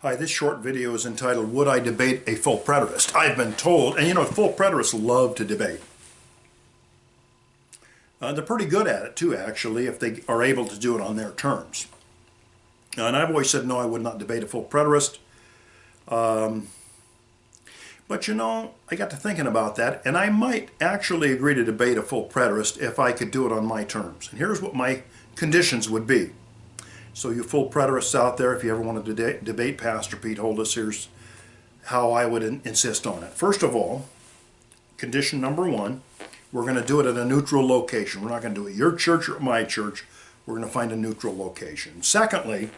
Hi, this short video is entitled, Would I Debate a Full Preterist? I've been told, and you know, full preterists love to debate. They're pretty good at it too, actually, if they are able to do it on their terms. And I've always said, no, I would not debate a full preterist. But you know, I got to thinking about that, and I might actually agree to debate a full preterist if I could do it on my terms. And here's what my conditions would be. So you full preterists out there, if you ever want to debate Pastor Pete Holdaas, here's how I would insist on it. First of all, condition number one, we're going to do it at a neutral location. We're not going to do it at your church or my church. We're going to find a neutral location. Secondly,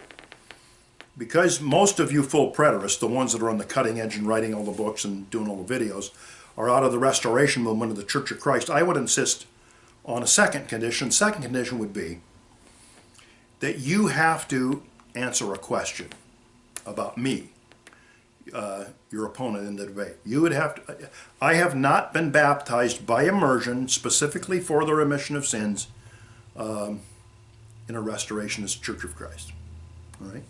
because most of you full preterists, the ones that are on the cutting edge and writing all the books and doing all the videos, are out of the Restoration movement of the Church of Christ, I would insist on a second condition. Second condition would be that you have to answer a question about me, your opponent in the debate. You would have to, I have not been baptized by immersion specifically for the remission of sins in a Restorationist Church of Christ. All right?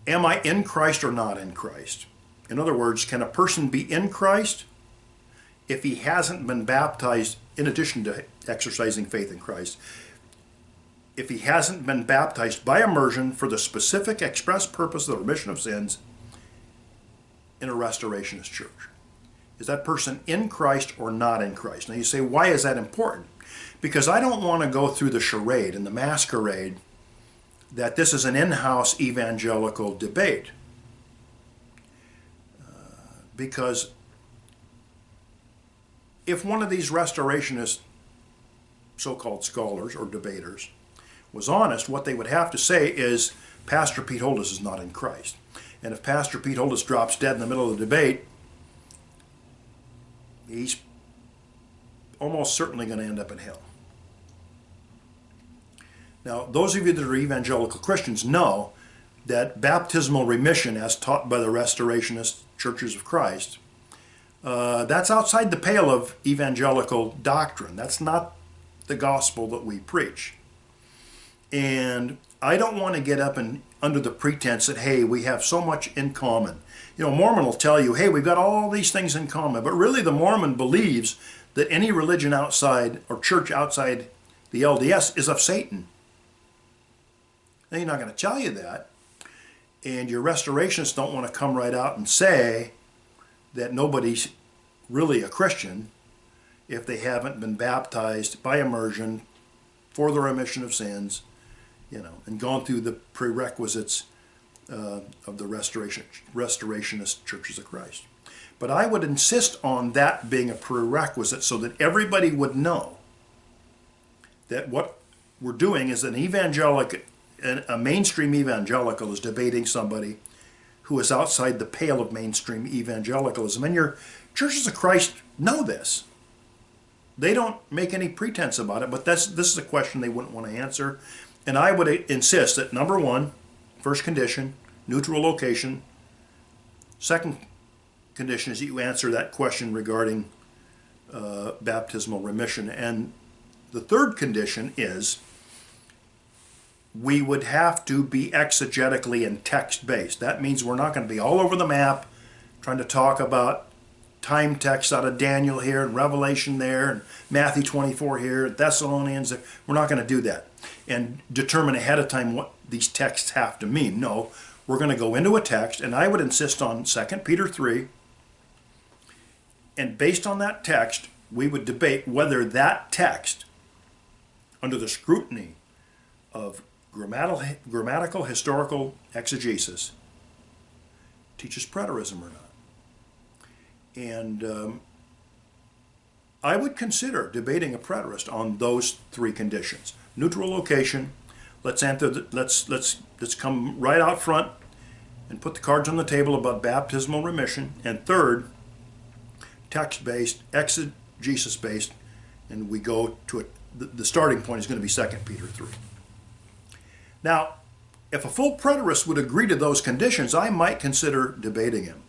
Am I in Christ or not in Christ? In other words, can a person be in Christ if he hasn't been baptized in addition to exercising faith in Christ? If he hasn't been baptized by immersion for the specific express purpose of the remission of sins in a Restorationist church. Is that person in Christ or not in Christ? Now you say, why is that important? Because I don't want to go through the charade and the masquerade that this is an in-house evangelical debate. Because if one of these Restorationist so-called scholars or debaters was honest, what they would have to say is Pastor Pete Holdaas is not in Christ. And if Pastor Pete Holdaas drops dead in the middle of the debate, he's almost certainly going to end up in hell. Now, those of you that are evangelical Christians know that baptismal remission, as taught by the Restorationist Churches of Christ, that's outside the pale of evangelical doctrine. That's not the gospel that we preach. And I don't want to get up and under the pretense that, hey, we have so much in common. You know, Mormon will tell you, hey, we've got all these things in common. But really the Mormon believes that any religion outside or church outside the LDS is of Satan. Now, you're not going to tell you that. And your Restorationists don't want to come right out and say that nobody's really a Christian if they haven't been baptized by immersion for the remission of sins, you know, and gone through the prerequisites of the Restorationist Churches of Christ. But I would insist on that being a prerequisite so that everybody would know that what we're doing is a mainstream evangelical is debating somebody who is outside the pale of mainstream evangelicalism. And your Churches of Christ know this. They don't make any pretense about it, but this is a question they wouldn't want to answer. And I would insist that, number one, first condition, neutral location. Second condition is that you answer that question regarding baptismal remission. And the third condition is we would have to be exegetically and text-based. That means we're not going to be all over the map trying to talk about time texts out of Daniel here and Revelation there and Matthew 24 here, Thessalonians. We're not going to do that and determine ahead of time what these texts have to mean. No, we're going to go into a text, and I would insist on 2 Peter 3, and based on that text, we would debate whether that text, under the scrutiny of grammatical historical exegesis, teaches preterism or not. And I would consider debating a preterist on those three conditions. Neutral location. Let's come right out front and put the cards on the table about baptismal remission. And third, text-based, exegesis-based, and we go to the starting point is going to be 2 Peter 3. Now, if a full preterist would agree to those conditions, I might consider debating him.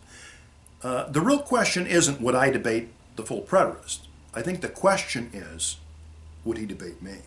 The real question isn't, would I debate the full preterist? I think the question is, would he debate me?